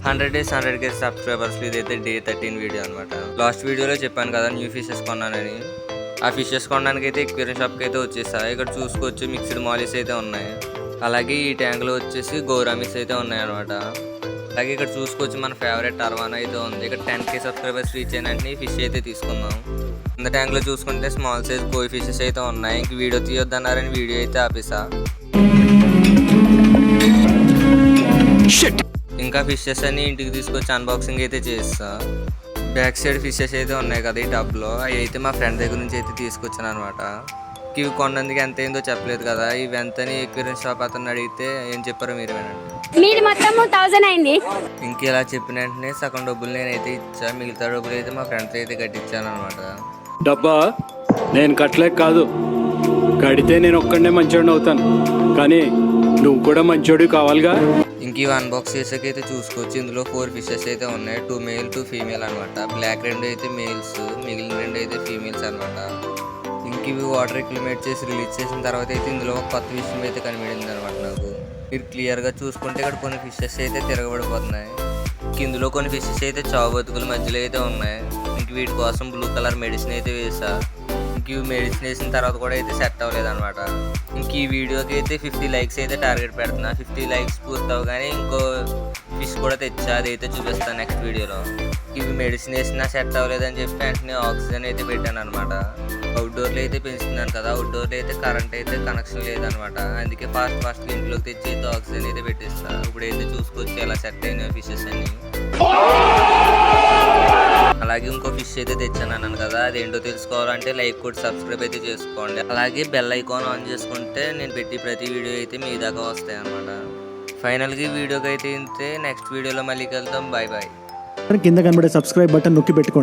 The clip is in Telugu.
100 days 100K సబ్స్క్రైబర్స్ ఇదైతే డే 13 వీడియో అనమాట. లాస్ట్ వీడియోలో చెప్పాను కదా న్యూ ఫిషెస్ కొన్నానని. ఆ ఫిషెస్ కొనడానికి అయితే ఎక్వేరియం షాప్కి అయితే వచ్చేసా. ఇక్కడ చూసుకోవచ్చు మిక్స్డ్ మాలీస్ అయితే ఉన్నాయి. అలాగే ఈ ట్యాంక్లో వచ్చేసి గౌరామిస్ అయితే ఉన్నాయి అనమాట. అలాగే ఇక్కడ చూసుకోవచ్చు మన ఫేవరెట్ టర్వానా అయితే ఉంది. ఇక్కడ 10K సబ్స్క్రైబర్స్ రీచ్ అయినట్టు ఫిష్ అయితే తీసుకుందాం. కింద ట్యాంక్లో చూసుకుంటే స్మాల్ సైజ్ కోయి ఫిషెస్ అయితే ఉన్నాయి. ఇంక వీడియో తీయొద్దన్నారని వీడియో అయితే ఆపేసా. ఇంకా ఫిషెస్ అన్ని ఇంటికి తీసుకొచ్చి అన్బాక్సింగ్ అయితే చేస్తా. బ్యాక్ సైడ్ ఫిషెస్ అయితే ఉన్నాయి కదా ఈ టబ్లో, అవి అయితే మా ఫ్రెండ్ దగ్గర నుంచి అయితే తీసుకొచ్చాను అనమాట. ఇవి కొన్నందుకు ఎంత అయిందో చెప్పలేదు కదా. ఇవి ఎంతని ఎక్వేరియం షాప్ అతను అడిగితే ఏం చెప్పారో మీరు వినండి. మొత్తం 1000 అయింది. ఇంక ఇలా చెప్పిన వెంటనే సగం డబ్బులు నేనైతే ఇచ్చా, మిగతా డబ్బులు అయితే మా ఫ్రెండ్తో అయితే కట్టించాను అనమాట. డబ్బా నేను కట్టలేక కాదు, కడితే నేను ఒక్కడనే మంచోడిని అవుతాను, కానీ నువ్వు కూడా మంచోడు కావాలిగా. ఇంక ఇవి అన్బాక్స్ చేసాకైతే చూసుకోవచ్చు. ఇందులో 4 ఫిషెస్ అయితే ఉన్నాయి. 2 మేల్ 2 ఫీమేల్ అనమాట. బ్లాక్ 2 అయితే మేల్స్, మిగిలిన 2 అయితే ఫీమేల్స్ అనమాట. ఇంక ఇవి వాటర్ ఎక్లిమేట్ చేసి రిలీజ్ చేసిన తర్వాత అయితే ఇందులో ఒక కొత్త విషయం అయితే కనిపించింది అనమాట నాకు. మీరు క్లియర్గా చూసుకుంటే ఇక్కడ కొన్ని ఫిషెస్ అయితే తిరగబడిపోతున్నాయి. ఇందులో కొన్ని ఫిషెస్ అయితే చావు బతుకుల మధ్యలో అయితే ఉన్నాయి. ఇంక వీటి కోసం బ్లూ కలర్ మెడిసిన్ అయితే వేసా. ఇంక ఇవి మెడిసిన్ వేసిన తర్వాత కూడా అయితే సెట్ అవ్వలేదు అనమాట. ఇంక ఈ వీడియోకి అయితే 50 లైక్స్ అయితే టార్గెట్ పెడుతున్నా. 50 లైక్స్ పూర్తి అవగానే ఇంకో ఫిష్ కూడా తెచ్చా, అది అయితే చూపిస్తాను నెక్స్ట్ వీడియోలో. ఇవి మెడిసిన్ వేసినా సెట్ అవ్వలేదని చెప్పి వెంటనే ఆక్సిజన్ అయితే పెట్టాను అనమాట. అవుట్డోర్లో అయితే పెంచుతున్నాను కదా, అవుట్డోర్లో అయితే కరెంట్ అయితే కనెక్షన్ లేదనమాట. అందుకే ఫాస్ట్గా ఇంట్లోకి తెచ్చి అయితే ఆక్సిజన్ అయితే పెట్టిస్తాను. ఇప్పుడైతే చూసుకోవచ్చు ఎలా సెట్ అయిన ఫిషెస్ అన్ని. అలాగే ఇంకో ఫిష్ అయితే తెచ్చాను అన్నాను కదా, అదేంటో తెలుసుకోవాలంటే లైక్ కొట్టి సబ్స్క్రైబ్ అయితే చేసుకోండి. అలాగే బెల్ ఐకాన్ ఆన్ చేసుకుంటే నేను పెట్టి ప్రతి వీడియో అయితే మీ దాకా వస్తాయి అనమాట. ఫైనల్గా వీడియోకి అయితే ఇంతే. నెక్స్ట్ వీడియోలో మళ్ళీ కలుద్దాం. Bye bye. కింద కనబడే సబ్స్క్రైబ్ బటన్ నొక్కి పెట్టుకోండి.